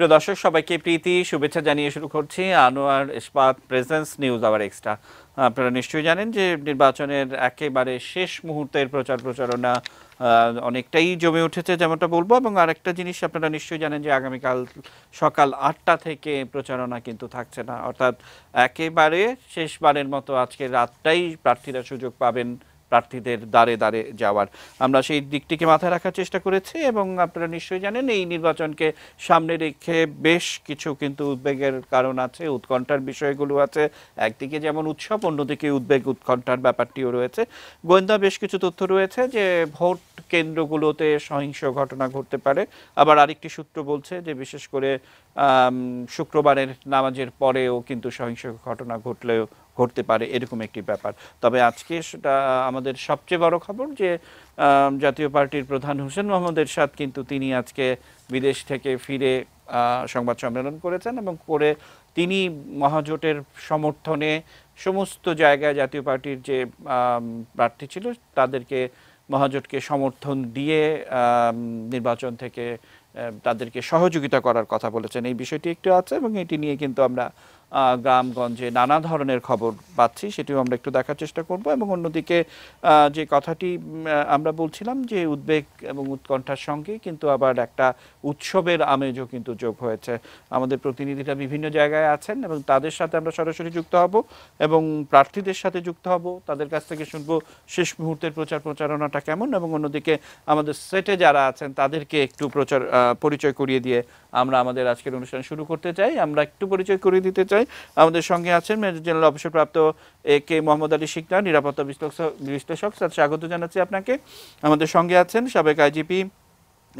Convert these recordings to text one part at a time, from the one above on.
প্রিয় দর্শক, সবাইকে প্রীতি শুভেচ্ছা জানিয়ে শুরু করছি আনোয়ার ইস্পাত প্রেজেন্স নিউজ আওয়ার এক্সট্রা। আপনারা নিশ্চয়ই জানেন যে নির্বাচনের একেবারে শেষ মুহূর্তের প্রচারণা অনেকটাই জমে উঠেছে যেমনটা বলবো, এবং আরেকটা জিনিস আপনারা নিশ্চয়ই জানেন যে আগামীকাল সকাল 8টা থেকে প্রচারণা কিন্তু থাকছে না, অর্থাৎ একেবারে শেষবারের মতো আজকে রাতটাই প্রার্থীরা সুযোগ পাবেন প্রার্থীদের দ্বারে দ্বারে যাওয়ার। আমরা সেই দিকটিকে মাথায় রাখার চেষ্টা করেছি, এবং আপনারা নিশ্চয়ই জানেন এই নির্বাচনকে সামনে রেখে বেশ কিছু কিন্তু উদ্বেগের কারণ আছে, উৎকণ্ঠার বিষয়গুলো আছে। একদিকে যেমন উৎসব, অন্যদিকে উদ্বেগ উৎকণ্ঠার ব্যাপারটিও রয়েছে। গোয়েন্দা বেশ কিছু তথ্য রয়েছে যে ভোট কেন্দ্রগুলোতে সহিংস ঘটনা ঘটতে পারে। আবার আরেকটি সূত্র বলছে যে বিশেষ করে শুক্রবারের নামাজের পরেও কিন্তু সহিংস ঘটনা ঘটতে পারে, এরকম একটি ব্যাপার। তবে আজকে সেটা আমাদের সবচেয়ে বড় খবর যে জাতীয় পার্টির প্রধান হোসেন মোহাম্মদ এরশাদ কিন্তু তিনি আজকে বিদেশ থেকে ফিরে সংবাদ সম্মেলন করেছেন, এবং করে তিনি মহাজোটের সমর্থনে সমস্ত জায়গায় জাতীয় পার্টির যে প্রার্থী ছিল তাদেরকে, মহাজোটকে সমর্থন দিয়ে নির্বাচন থেকে তাদেরকে সহযোগিতা করার কথা বলেছেন। এই বিষয়টি একটু আছে, এবং এটি নিয়ে কিন্তু আমরা গ্রামগঞ্জে নানা ধরনের খবর পাচ্ছি, সেটিও আমরা একটু দেখার চেষ্টা করব। এবং অন্যদিকে যে কথাটি আমরা বলছিলাম যে উদ্বেগ এবং উৎকণ্ঠার সঙ্গে কিন্তু আবার একটা উৎসবের আমেজও কিন্তু যোগ হয়েছে। আমাদের প্রতিনিধিরা বিভিন্ন জায়গায় আছেন, এবং তাদের সাথে আমরা সরাসরি যুক্ত হব এবং প্রার্থীদের সাথে যুক্ত হব, তাদের কাছ থেকে শুনবো শেষ মুহূর্তের প্রচারণাটা কেমন, এবং অন্যদিকে আমাদের সেটে যারা আছেন তাদেরকে একটু পরিচয় করিয়ে দিয়ে আমরা আমাদের আজকের অনুষ্ঠান শুরু করতে চাই। আমরা একটু পরিচয় করিয়ে দিতে চাই। আমাদের সঙ্গে আছেন মেজর জেনারেল অবসরপ্রাপ্ত AK মোহাম্মদ আলী শিকদার, নিরাপত্তা বিশ্লেষক। স্যার, স্বাগত জানাচ্ছি আপনাকে। আমাদের সঙ্গে আছেন সাবেক IGP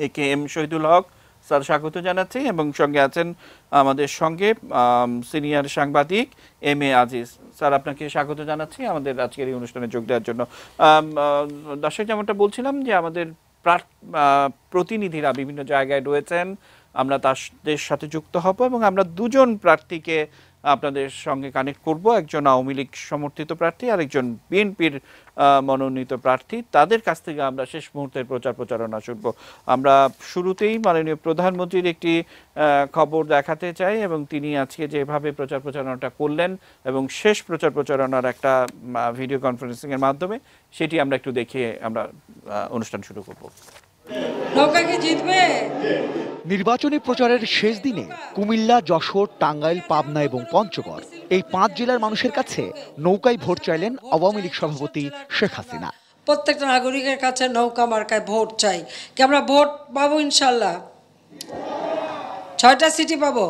AKM শহীদুল হক, স্যার স্বাগত জানাচ্ছি। এবং সঙ্গে আছেন আমাদের সঙ্গে সিনিয়র সাংবাদিক MA আজিজ, স্যার আপনাকে স্বাগত জানাচ্ছি আমাদের আজকের এই অনুষ্ঠানে যোগ দেওয়ার জন্য। দর্শক, যেমনটা বলছিলাম যে আমাদের প্রতিনিধিরা বিভিন্ন জায়গায় রয়েছেন, আমরা তাদের সাথে যুক্ত হব, এবং আমরা দুজন প্রার্থীকে আপনাদের সঙ্গে কানেক্ট করব, একজন আওয়ামী লীগ সমর্থিত প্রার্থী আর একজন বিএনপির মনোনীত প্রার্থী। তাদের কাছ থেকে আমরা শেষ মুহূর্তের প্রচারণা শুনব। আমরা শুরুতেই মাননীয় প্রধানমন্ত্রীর একটি খবর দেখাতে চাই, এবং তিনি আজকে যেভাবে প্রচারণাটা করলেন এবং শেষ প্রচারণার একটা ভিডিও কনফারেন্সিংয়ের মাধ্যমে, সেটি আমরা একটু দেখিয়ে আমরা অনুষ্ঠান শুরু করব। নির্বাচনী প্রচারের শেষ দিনে কুমিল্লা, যশোর, টাঙ্গাইল, পাবনা এবং পঞ্চগড় এই 5 জেলার মানুষের কাছে নৌকায় ভোট চাইলেন আওয়ামী লীগ সভাপতি শেখ হাসিনা। প্রত্যেকটা নাগরিকের কাছে নৌকা মার্কায় ভোট চাই, কি আমরা ভোট পাবো ইনশাল্লাহ, 6টা সিটি পাবো।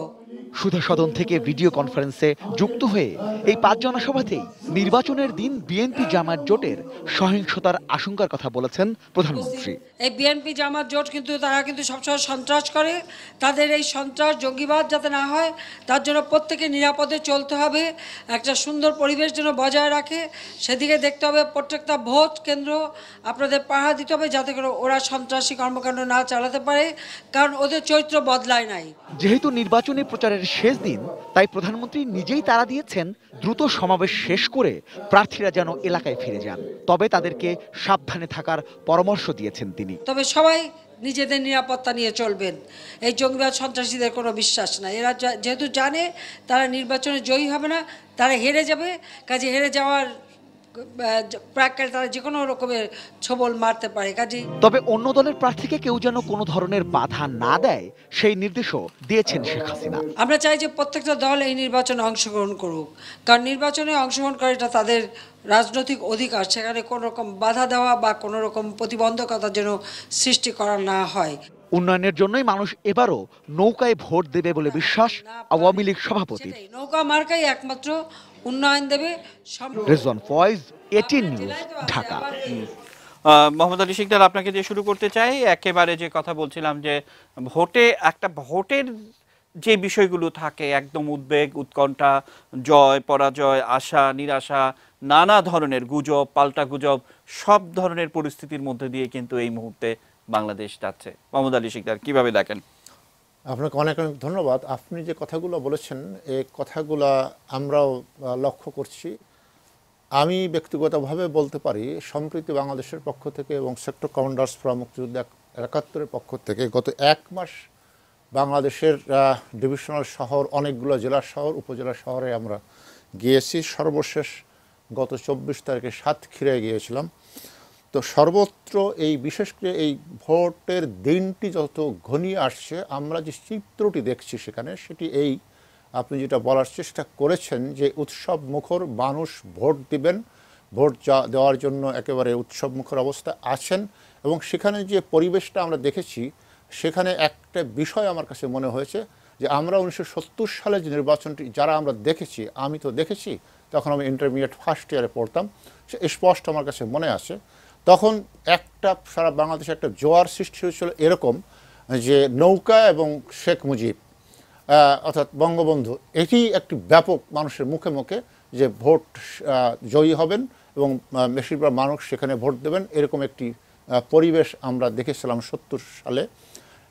সুধা সদন থেকে ভিডিও কনফারেন্সে যুক্ত হয়ে এই 5 জনসভাতেই নির্বাচনের দিন বিএনপি জামায়াত জোটের সহিংসতার আশঙ্কার কথা বলেছেন প্রধানমন্ত্রী। এই বিএনপি জামায়াত জোট কিন্তু তারা কিন্তু সবসময় সন্ত্রাস করে, তাদের এই সন্ত্রাস জঙ্গিবাদ যাতে না হয় তার জন্য প্রত্যেকে নিরাপদে চলতে হবে, একটা সুন্দর পরিবেশ যেন বজায় রাখে সেদিকে দেখতে হবে। প্রত্যেকটা ভোট কেন্দ্র আপনাদের পাহারা দিতে হবে যাতে করে ওরা সন্ত্রাসী কর্মকাণ্ড না চালাতে পারে, কারণ ওদের চরিত্র বদলায় নাই। যেহেতু নির্বাচনী প্রচারের শেষ দিন, তাই প্রধানমন্ত্রী নিজেই তাড়া দিয়েছেন দ্রুত সমাবেশ শেষ করে প্রার্থীরা যেন এলাকায় ফিরে যান, তবে তাদেরকে সাবধানে থাকার পরামর্শ দিয়েছেন তিনি। তবে সবাই নিজেদের নিরাপত্তা নিয়ে চলবেন, এই জঙ্গিবাদ সন্ত্রাসীদের কোনো বিশ্বাস নাই। এরা যেহেতু জানে তারা নির্বাচনে জয়ী হবে না, তারা হেরে যাবে, কাজে হেরে যাওয়ার প্রাক্কালে তারা যে কোনো রকমের ছবল মারতে পারে। কাজে তবে অন্য দলের প্রার্থীকে কেউ যেন কোনো ধরনের বাধা না দেয় সেই নির্দেশও দিয়েছেন শেখ হাসিনা। আমরা চাই যে প্রত্যেকটা দল এই নির্বাচনে অংশগ্রহণ করুক, কারণ নির্বাচনে অংশগ্রহণ করে এটা তাদের রাজনৈতিক অধিকার, সেখানে কোনো রকম বাধা দেওয়া বা কোনো রকম প্রতিবন্ধকতা যেন সৃষ্টি করা না হয়। উন্নয়নের জন্যই মানুষ এবারও নৌকায় ভোট দেবে বলে বিশ্বাস আওয়ামী লীগ সভাপতি। নৌকা মার্কাই একমাত্র উন্নয়ন দেবে। Rezwan Faiz, ATN news, Dhaka. মোহাম্মদ আলী শিকদার, আপনাকে দিয়ে শুরু করতে চাই। একেবারে যে কথা বলছিলাম যে ভোটের যে বিষয়গুলো থাকে, একদম উদ্বেগ, উৎকণ্ঠা, জয় পরাজয়, আশা নিরাশা, নানা ধরনের গুজব, পাল্টা গুজব, সব ধরনের পরিস্থিতির মধ্যে দিয়ে কিন্তু এই মুহূর্তে বাংলাদেশ যাচ্ছে। মোহাম্মদ আলী শিকদার, কিভাবে দেখেন? আপনাকে অনেক অনেক ধন্যবাদ। আপনি যে কথাগুলো বলেছেন এই কথাগুলো আমরাও লক্ষ্য করছি। আমি ব্যক্তিগতভাবে বলতে পারি সম্প্রতি বাংলাদেশের পক্ষ থেকে এবং সেক্টর কমান্ডার্স ফোরাম মুক্তিযুদ্ধ ৭১-এর পক্ষ থেকে গত 1 মাস বাংলাদেশের ডিভিশনাল শহর, অনেকগুলো জেলা শহর, উপজেলা শহরে আমরা গিয়েছি। সর্বশেষ গত 24 তারিখে সাতক্ষীরায় গিয়েছিলাম। তো সর্বত্র এই বিশেষ করে এই ভোটের দিনটি যত ঘনিয়ে আসছে, আমরা যে চিত্রটি দেখছি সেখানে, সেটি এই আপনি যেটা বলার চেষ্টা করেছেন যে উৎসব মুখর মানুষ ভোট দিবেন, ভোট দেওয়ার জন্য একেবারে উৎসব মুখর অবস্থা আছেন। এবং সেখানে যে পরিবেশটা আমরা দেখেছি, সেখানে একটা বিষয় আমার কাছে মনে হয়েছে যে আমরা 1970 সালে যে নির্বাচনটি যারা আমরা দেখেছি, আমি তো দেখেছি, তখন আমি ইন্টারমিডিয়েট ফার্স্ট ইয়ারে পড়তাম, সে স্পষ্ট আমার কাছে মনে আছে। তখন একটা সারা বাংলাদেশে একটা জোয়ার সৃষ্টি হয়েছিল এরকম যে নৌকা এবং শেখ মুজিব অর্থাৎ বঙ্গবন্ধু, এটি একটি ব্যাপক মানুষের মুখে মুখে যে ভোট জয়ী হবেন এবং বেশিরভাগ মানুষ সেখানে ভোট দেবেন, এরকম একটি পরিবেশ আমরা দেখেছিলাম 70 সালে।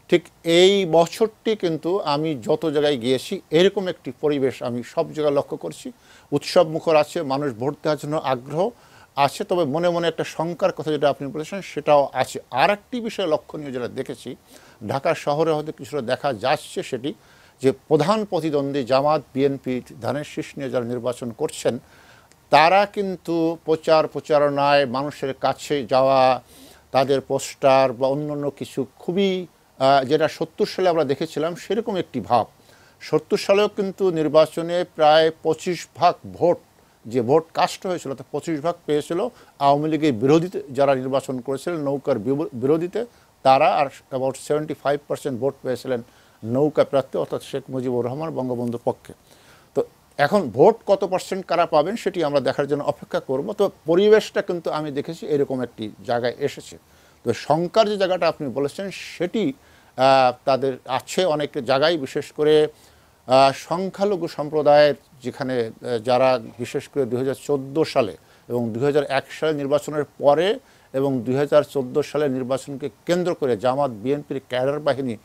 ঠিক এই বছরটি কিন্তু আমি যত জায়গায় গিয়েছি এরকম একটি পরিবেশ আমি সব জায়গায় লক্ষ্য করছি। উৎসব মুখর আছে, মানুষ ভোট দেওয়ার জন্য আগ্রহ আছে, তবে মনে মনে একটা শঙ্কার কথা যেটা আপনি বলেছেন সেটাও আছে। আর একটি বিষয় লক্ষণীয় যেটা দেখেছি, ঢাকা শহরে হয়তো কিছুটা দেখা যাচ্ছে, সেটি যে প্রধান প্রতিদ্বন্দ্বী জামাত বিএনপি ধানের শীষ নিয়ে যারা নির্বাচন করছেন, তারা কিন্তু প্রচারণায় মানুষের কাছে যাওয়া, তাদের পোস্টার বা অন্যান্য কিছু খুবই যেটা 70 সালে আমরা দেখেছিলাম সেরকম একটি ভাব। 70 সালেও কিন্তু নির্বাচনে প্রায় 25% ভোট, যে ভোট কাস্ট হয়েছিল তা 25% পেয়েছিল আওয়ামী লীগের বিরোধীতে যারা নির্বাচন করেছিলেন, নৌকার বিরোধীতে তারা, আর অ্যাবাউট 75% ভোট পেয়েছিলেন নৌকা প্রার্থী অর্থাৎ শেখ মুজিবুর রহমান বঙ্গবন্ধুর পক্ষে। তো এখন ভোট কত পার্সেন্ট কারা পাবেন সেটি আমরা দেখার জন্য অপেক্ষা করব। তো পরিবেশটা কিন্তু আমি দেখেছি এরকম একটি জায়গায় এসেছে। তো শঙ্কার যে জায়গাটা আপনি বলেছেন সেটি তাদের আছে অনেক জায়গায়, বিশেষ করে সংখ্যালঘু সম্প্রদায়ের যেখানে যারা বিশেষ করে 2014 সালে এবং 2001 সালে নির্বাচনের পরে এবং 2014 সালের নির্বাচনকে কেন্দ্র করে জামাত বিএনপির ক্যাডার বাহিনী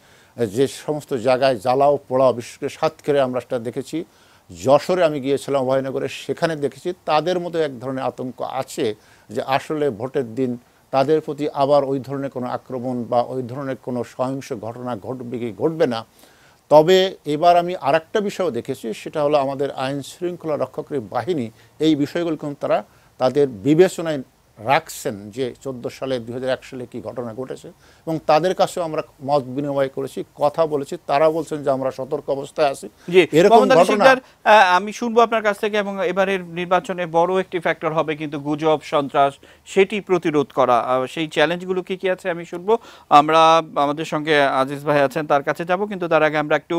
যে সমস্ত জায়গায় জ্বালাও পোড়াও, বিশেষ করে সাতক্ষীরায় আমরা সেটা দেখেছি, যশোরে আমি গিয়েছিলাম অভয়নগরে, সেখানে দেখেছি তাদের মধ্যে এক ধরনের আতঙ্ক আছে যে আসলে ভোটের দিন তাদের প্রতি আবার ওই ধরনের কোনো আক্রমণ বা ওই ধরনের কোনো সহিংস ঘটনা ঘটবে কি ঘটবে না। তবে এবার আমি আরেকটা বিষয়ও দেখেছি, সেটা হলো আমাদের আইন শৃঙ্খলা রক্ষাকারী বাহিনী এই বিষয়গুলো কিন্তু তারা তাদের বিবেচনায় রাখছেন যে 14 সালে 2001 সালে কী ঘটনা ঘটেছে, এবং তাদের কাছেও আমরা মত বিনিময় করেছি, কথা বলেছি, তারা বলছেন যে আমরা সতর্ক অবস্থায় আছি। এরকম ঘটনা আমি শুনবো আপনার কাছ থেকে। এবং এবারের নির্বাচনে বড় একটি ফ্যাক্টর হবে কিন্তু গুজব, সন্ত্রাস, সেটি প্রতিরোধ করা, সেই চ্যালেঞ্জগুলো কি কি আছে আমি শুনবো। আমরা আমাদের সঙ্গে আজিজ ভাই আছেন, তার কাছে যাব, কিন্তু তার আগে আমরা একটু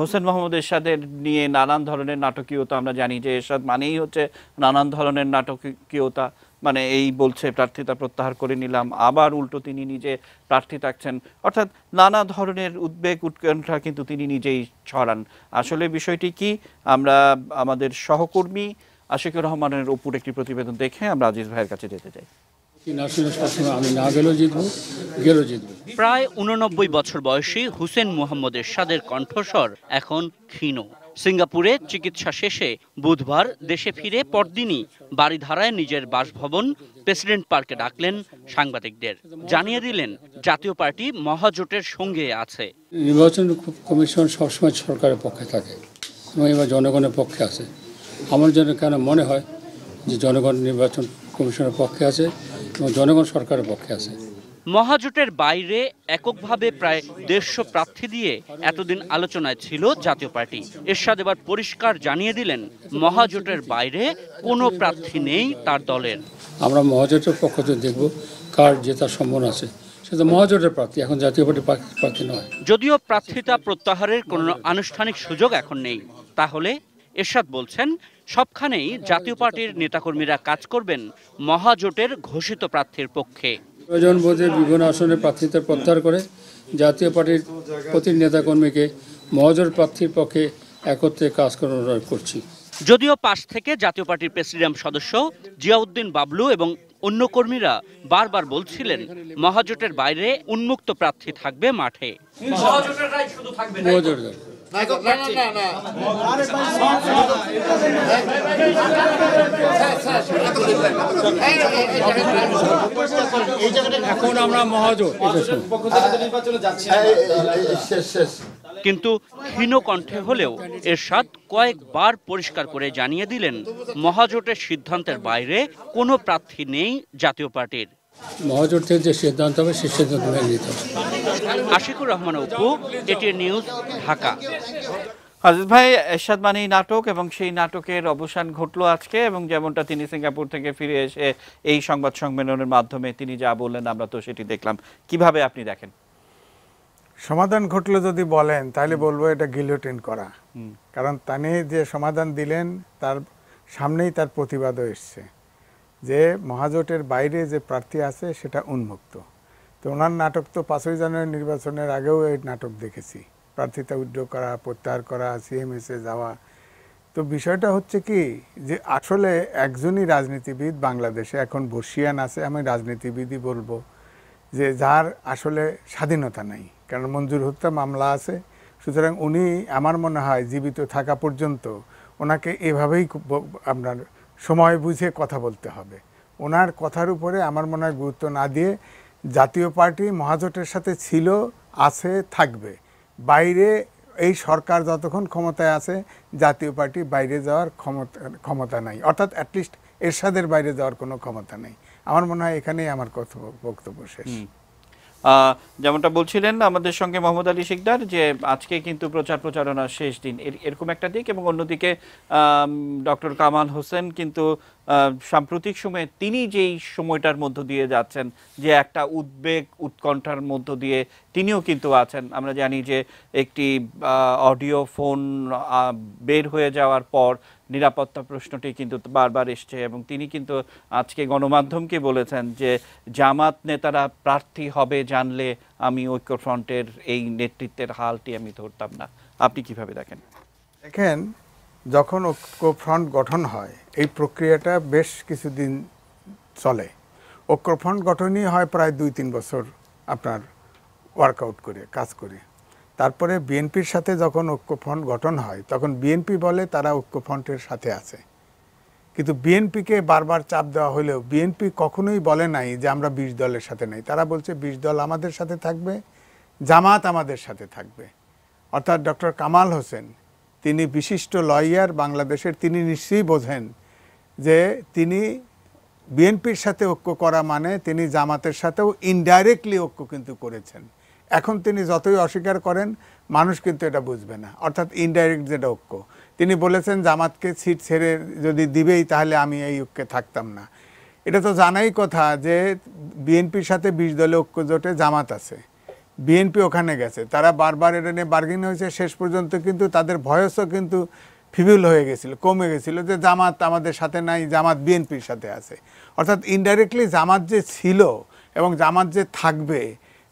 হোসেন মোহাম্মদ এরশাদের নিয়ে নানান ধরনের নাটকীয়তা, আমরা জানি যে এরশাদ মানেই হচ্ছে নানান ধরনের নাটকীয়তা, মানে এই বলছে প্রার্থিতা প্রত্যাহার করে নিলাম, আবার উল্টো তিনি নিজে প্রার্থী থাকছেন, অর্থাৎ নানা ধরনের উদ্বেগ উৎকণ্ঠা কিন্তু তিনি নিজেই ছড়ান। আসলে বিষয়টি কি, আমরা আমাদের সহকর্মী আশিকুর রহমানের উপর একটি প্রতিবেদন দেখে আমরা আজিজ ভাইয়ের কাছে যেতে চাই। প্রায় 89 বছর বয়সী হুসেন মোহাম্মদ এরশাদের কণ্ঠস্বর এখন ক্ষীণ। সিঙ্গাপুরে চিকিৎসা শেষে বুধবার দেশে ফিরে পরদিনই বাড়িধারায় নিজের বাসভবন প্রেসিডেন্ট পার্কে ডাকলেন সাংবাদিকদের। জানিয়ে দিলেন জাতীয় পার্টি মহাজোটের সঙ্গে আছে। নির্বাচন কমিশন সবসময় সরকারের পক্ষে থাকে এবং এবার জনগণের পক্ষে আছে। আমার জন্য কেন মনে হয় যে জনগণ নির্বাচন কমিশনের পক্ষে আছে এবং জনগণ সরকারের পক্ষে আছে। মহাজোটের বাইরে এককভাবে প্রায় 150 প্রার্থী দিয়ে এতদিন আলোচনায় ছিল জাতীয় পার্টি। এরশাদ এবার পরিষ্কার জানিয়ে দিলেন মহাজোটের বাইরে কোনো প্রার্থী নেই তার দলের। আমরা মহাজোটের পক্ষ থেকে দেখব কার জেতার সম্ভাবনা আছে, সেটা মহাজোটের প্রার্থী, এখন জাতীয় পার্টি প্রার্থী নয়। যদিও প্রার্থিতা প্রত্যাহারের কোনো আনুষ্ঠানিক সুযোগ এখন নেই, তাহলে এরশাদ বলছেন সবখানেই জাতীয় পার্টির নেতাকর্মীরা কাজ করবেন মহাজোটের ঘোষিত প্রার্থীর পক্ষে। প্রয়োজন বোধে বিভিন্ন আসনে প্রার্থিতা প্রত্যাহার করে জাতীয় পার্টির প্রতি নেতাকর্মীকে মহাজোট প্রার্থীর পক্ষে একত্রে কাজ করার করছি। যদিও পাশ থেকে জাতীয় পার্টির প্রেসিডিয়াম সদস্য জিয়াউদ্দিন বাবলু এবং অন্য কর্মীরা বারবার বলছিলেন মহাজোটের বাইরে উন্মুক্ত প্রার্থী থাকবে মাঠে। এখন আমরা মহাজোট কিন্তু ক্ষীণ কণ্ঠে হলেও এরশাদ কয়েকবার পরিষ্কার করে জানিয়ে দিলেন মহাজোটের সিদ্ধান্তের বাইরে কোনো প্রার্থী নেই জাতীয় পার্টির। মহাজোট থেকে যে সিদ্ধান্ত হবে সেই সিদ্ধান্ত মেনে নিতে হবে। Ashikur Rahman Apu, ATN news, Dhaka. আজিজ ভাই, এরশাদ মানেই নাটক এবং সেই নাটকের অবসান ঘটলো আজকে, এবং যেমনটা তিনি সিঙ্গাপুর থেকে ফিরে এসে এই সংবাদ সম্মেলনের মাধ্যমে তিনি যা বললেন আমরা তো সেটি দেখলাম। কিভাবে আপনি দেখেন? সমাধান ঘটলো যদি বলেন তাহলে বলবো এটা গিলোটিন করা, কারণ তিনি যে সমাধান দিলেন তার সামনেই তার প্রতিবাদও এসছে যে মহাজোটের বাইরে যে প্রার্থী আছে সেটা উন্মুক্ত। তো ওনার নাটক তো 5ই জানুয়ারি নির্বাচনের আগেও এই নাটক দেখেছি, প্রার্থিতা উইথড্র করা, প্রত্যাহার করা, সিএমএসে যাওয়া। তো বিষয়টা হচ্ছে কি যে আসলে একজনই রাজনীতিবিদ বাংলাদেশে এখন বর্ষিয়ান আছে, আমি রাজনীতিবিদই বলবো, যে যার আসলে স্বাধীনতা নাই, কারণ মঞ্জুর হত্যা মামলা আছে। সুতরাং উনি আমার মনে হয় জীবিত থাকা পর্যন্ত ওনাকে এভাবেই আপনার সময় বুঝে কথা বলতে হবে। ওনার কথার উপরে আমার মনে হয় গুরুত্ব না দিয়ে জাতীয় পার্টি মহাজোটের সাথে ছিল, আছে, থাকবে। বাইরে এই সরকার যতক্ষণ ক্ষমতায় আছে জাতীয় পার্টি বাইরে যাওয়ার ক্ষমতা নাই, অর্থাৎ অ্যাটলিস্ট এরশাদের বাইরে যাওয়ার কোনো ক্ষমতা নেই। আমার মনে হয় এখানেই আমার বক্তব্য শেষ। যেমনটা বলছিলেন আমাদের সঙ্গে মোহাম্মদ আলী শিকদার, যে আজকে কিন্তু প্রচারণার শেষ দিন, এরকম একটা দিক, এবং অন্যদিকে ডক্টর কামাল হোসেন কিন্তু সাম্প্রতিক সময়ে তিনি যেই সময়টার মধ্য দিয়ে যাচ্ছেন, যে একটা উদ্বেগ উৎকণ্ঠার মধ্য দিয়ে তিনিও কিন্তু আছেন। আমরা জানি যে একটি অডিও ফোন বের হয়ে যাওয়ার পর নিরাপত্তা প্রশ্নটি কিন্তু বারবার এসছে, এবং তিনি কিন্তু আজকে গণমাধ্যমকে বলেছেন যে জামাত নেতারা প্রার্থী হবে জানলে আমি ঐক্যফ্রন্টের এই নেতৃত্বের হালটি আমি ধরতাম না। আপনি কিভাবে দেখেন? দেখেন, যখন ঐক্যফ্রন্ট গঠন হয় এই প্রক্রিয়াটা বেশ কিছুদিন চলে। ঐক্যফ্রন্ট গঠনই হয় প্রায় 2-3 বছর আপনার ওয়ার্কআউট করে, কাজ করে। তারপরে বিএনপির সাথে যখন ঐক্যফ্রন্ট গঠন হয় তখন বিএনপি বলে তারা ঐক্যফ্রন্টের সাথে আছে, কিন্তু বিএনপিকে বারবার চাপ দেওয়া হলেও বিএনপি কখনোই বলে নাই যে আমরা 20 দলের সাথে নেই। তারা বলছে 20 দল আমাদের সাথে থাকবে, জামাত আমাদের সাথে থাকবে। অর্থাৎ ডক্টর কামাল হোসেন তিনি বিশিষ্ট লয়ার বাংলাদেশের, তিনি নিশ্চয়ই বোঝেন যে তিনি বিএনপির সাথে ঐক্য করা মানে তিনি জামাতের সাথেও ইনডাইরেক্টলি ঐক্য কিন্তু করেছেন। এখন তিনি যতই অস্বীকার করেন মানুষ কিন্তু এটা বুঝবে না, অর্থাৎ ইনডাইরেক্ট যেটা ঐক্য। তিনি বলেছেন জামাতকে সিট ছেড়ে যদি দিবেই তাহলে আমি এই ঐক্যে থাকতাম না। এটা তো জানাই কথা যে বিএনপির সাথে 20 দলীয় ঐক্য জোটে জামাত আছে, বিএনপি ওখানে গেছে, তারা বারবার এটা নিয়ে বার্গেনিং হয়েছে। শেষ পর্যন্ত কিন্তু তাদের ভয়েসও কিন্তু ফিভিল হয়ে গেছিল, কমে গেছিল যে জামাত আমাদের সাথে নাই, জামাত বিএনপির সাথে আছে। অর্থাৎ ইনডাইরেক্টলি জামাত যে ছিল এবং জামাত যে থাকবে,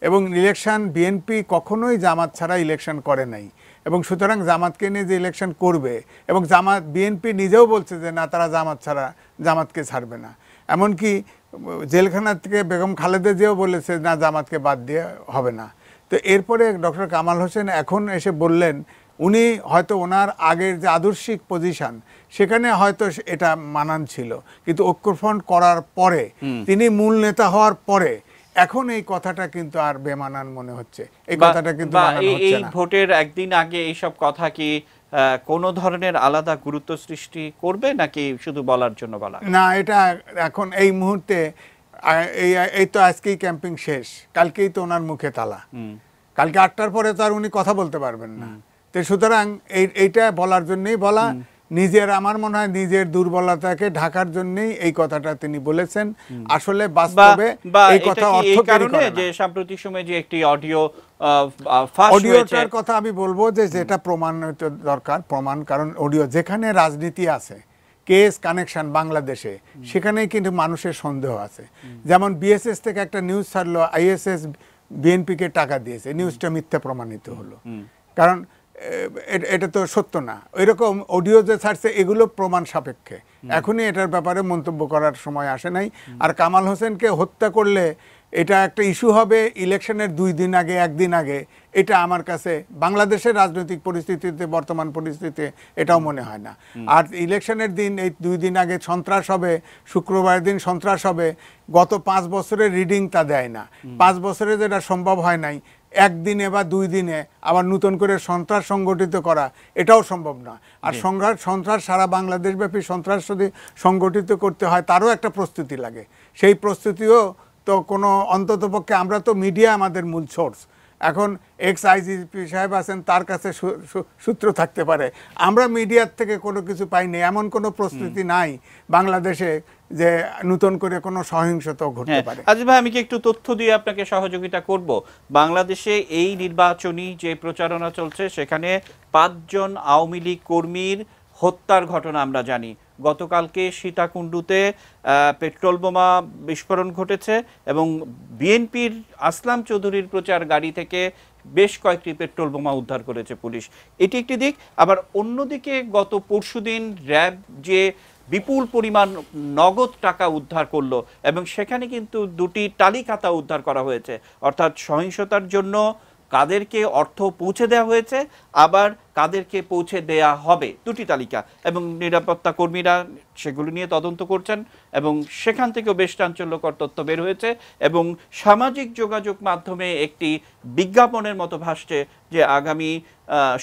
এবং ইলেকশন বিএনপি কখনোই জামাত ছাড়া ইলেকশন করে নাই, এবং সুতরাং জামাতকে নিয়ে যে ইলেকশন করবে, এবং জামাত বিএনপি নিজেও বলছে যে না তারা জামাত ছাড়া জামাতকে ছাড়বে না। এমনকি জেলখানা থেকে বেগম খালেদা জিয়াও বলেছে না জামাতকে বাদ দিয়ে হবে না। তো এরপরে ডক্টর কামাল হোসেন এখন এসে বললেন উনি হয়তো ওনার আগের যে আদর্শিক পজিশন সেখানে হয়তো এটা মানান ছিল, কিন্তু ঐক্যফ্রন্ট করার পরে তিনি মূল নেতা হওয়ার পরে এখন এই কথাটা কিন্তু আর বেমানান মনে হচ্ছে। এই কথাটা কিন্তু মানানো হচ্ছে না। এই ভোটের একদিন আগে এইসব কথা কি কোন ধরনের আলাদা গুরুত্ব সৃষ্টি করবে, নাকি শুধু বলার জন্য বলা? না, এটা এখন এই মুহূর্তে এই তো আজকেই ক্যাম্পিং শেষ, কালকেই তো ওনার মুখে তালা, কালকে 8টার পরে তো আর উনি কথা বলতে পারবেন না। তো সুতরাং এইটা বলার জন্যই বলা, নিজের আমার মনে হয় নিজের দুর্বলতাকে ঢাকার জন্যই এই কথাটা তিনি বলেছেন। আসলে বাস্তবে এই কথা অর্থকারী করে না। যে সাম্প্রতিক সময়ে যে একটি অডিও ফাঁস হয়েছে, অডিওটার কথা আমি বলবো যে যেটা প্রমাণিত দরকার প্রমাণ, কারণ অডিও যেখানে রাজনীতি আছে, কেস কানেকশন বাংলাদেশে, সেখানেই কিন্তু মানুষের সন্দেহ আছে। যেমন বিএসএস থেকে একটা নিউজ ছাড়লো আইএসএস বিএনপিকে টাকা দিয়েছে, নিউজটা মিথ্যা প্রমাণিত হলো, কারণ এটা তো সত্য না। এরকম অডিও যে ছাড়ছে এগুলো প্রমাণ সাপেক্ষে, এখনই এটার ব্যাপারে মন্তব্য করার সময় আসে নাই। আর কামাল হোসেনকে হত্যা করলে এটা একটা ইস্যু হবে ইলেকশনের 2 দিন আগে 1 দিন আগে, এটা আমার কাছে বাংলাদেশের রাজনৈতিক পরিস্থিতিতে বর্তমান পরিস্থিতিতে এটাও মনে হয় না। আর ইলেকশনের দিন এই 2 দিন আগে সন্ত্রাস হবে, শুক্রবারের দিন সন্ত্রাস হবে, গত 5 বছরের রিডিং তা দেয় না। 5 বছরে যেটা সম্ভব হয় নাই, 1 দিনে বা 2 দিনে আবার নতুন করে সন্ত্রাস সংগঠিত করা এটাও সম্ভব না। আর সন্ত্রাস সারা বাংলাদেশব্যাপী সন্ত্রাস যদি সংগঠিত করতে হয় তারও একটা প্রস্তুতি লাগে। সেই প্রস্তুতিও তো কোনো অন্ততপক্ষে, আমরা তো মিডিয়া আমাদের মূল সোর্স, এখন এক্স আইজিপি সাহেব আছেন, তার কাছে সূত্র থাকতে পারে, আমরা মিডিয়ার থেকে কোনো কিছু পাইনি। এমন কোনো প্রস্তুতি নাই বাংলাদেশে যে নতুন করে কোনো সহিংসতা ঘটতে পারে। আজিজ ভাই, আমি কি একটু তথ্য দিয়ে আপনাকে সহযোগিতা করব? বাংলাদেশে এই নির্বাচনী যে প্রচারণা চলছে সেখানে 5 জন আওয়ামী লীগ কর্মীর হত্যার ঘটনা আমরা জানি। গতকালকে সীতাকুণ্ডুতে পেট্রোল বোমা বিস্ফোরণ ঘটেছে এবং বিএনপির আসলাম চৌধুরীর প্রচার গাড়ি থেকে বেশ কয়েকটি পেট্রোল বোমা উদ্ধার করেছে পুলিশ। এটি একটি দিক। আবার অন্যদিকে গত পরশুদিন র্যাব যে বিপুল পরিমাণ নগদ টাকা উদ্ধার করলো এবং সেখানে কিন্তু 2টি টালি খাতা উদ্ধার করা হয়েছে, অর্থাৎ সহিংসতার জন্য কাদেরকে অর্থ পৌঁছে দেওয়া হয়েছে, আবার কাদেরকে পৌঁছে দেয়া হবে, 2টি তালিকা। এবং নিরাপত্তা কর্মীরা সেগুলো নিয়ে তদন্ত করছেন এবং সেখান থেকেও বেশ চাঞ্চল্যকর তথ্য বের হয়েছে। এবং সামাজিক যোগাযোগ মাধ্যমে একটি বিজ্ঞাপনের মতো ভাসছে যে আগামী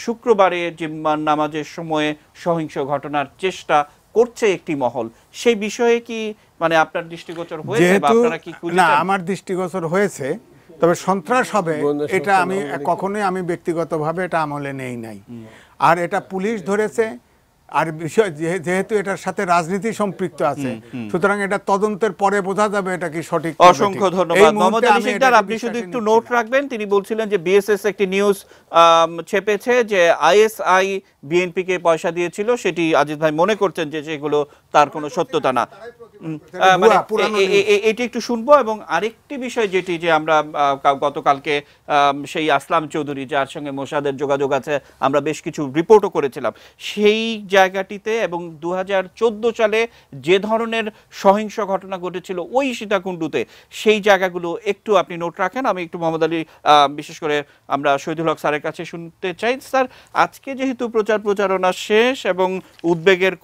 শুক্রবারে জিম্মার নামাজের সময়ে সহিংস ঘটনার চেষ্টা করছে একটি মহল। সেই বিষয়ে কি মানে আপনার দৃষ্টিগোচর হয়েছে বা আপনারা কি খুঁজেছেন? না, আমার দৃষ্টিগোচর হয়েছে, তবে সন্ত্রাস হবে এটা আমি কখনোই আমি ব্যক্তিগতভাবে এটা আমলে নেই নাই। আর এটা পুলিশ ধরেছে, আর বিষয় যেহেতু এটার সাথে রাজনীতি সম্পৃক্ত আছে, সুতরাং এটা তদন্তের পরে বোঝা যাবে এটা কি সঠিক। অসংখ্য ধন্যবাদ মোহাম্মদ আলী শিকদার। আপনি শুধু একটু নোট রাখবেন, তিনি বলছিলেন যে বিএসএস একটি নিউজ ছেপেছে যে আইএসআই বিএনপিকে পয়সা দিয়েছিল, সেটি আজিজ ভাই মনে করছেন যে সেগুলো তার কোনো সত্যতা না। এটি একটু শুনবো। এবং আরেকটি বিষয় যেটি যে আমরা গতকালকে সেই আসলাম চৌধুরী যার সঙ্গে মোসাদের যোগাযোগ আছে, আমরা বেশ কিছু রিপোর্টও করেছিলাম সেই জায়গাটিতে, এবং 2014 সালে যে ধরনের সহিংস ঘটনা ঘটেছিল ওই সীতাকুণ্ডুতে, সেই জায়গাগুলো একটু আপনি নোট রাখেন। আমি একটু মোহাম্মদ আলী, বিশেষ করে আমরা শহীদুল হক স্যারের কাছে শুনতে চাই। স্যার, আজকে যেহেতু প্রচারণা শেষ এবং উদ্বেগের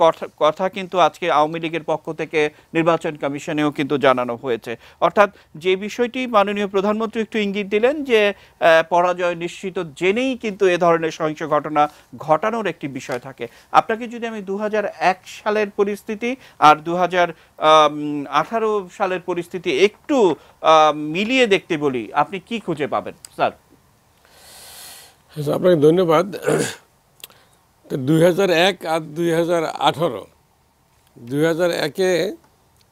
কথা কিন্তু আজকে আওয়ামী লীগের পক্ষ থেকে নির্বাচন কমিশনেও কিন্তু জানানো হয়েছে, অর্থাৎ যে বিষয়টি মাননীয় প্রধানমন্ত্রী একটু ইঙ্গিত দিলেন যে পরাজয় নিশ্চিত জেনেই কিন্তু এ ধরনের সহিংস ঘটনা ঘটানোর একটি বিষয় থাকে। আপনাকে যদি আমি 2001 সালের পরিস্থিতি আর 2018 সালের পরিস্থিতি একটু মিলিয়ে দেখতে বলি, আপনি কি খুঁজে পাবেন স্যার? আপনাকে ধন্যবাদ। 2001 আর 2018, 2001-এ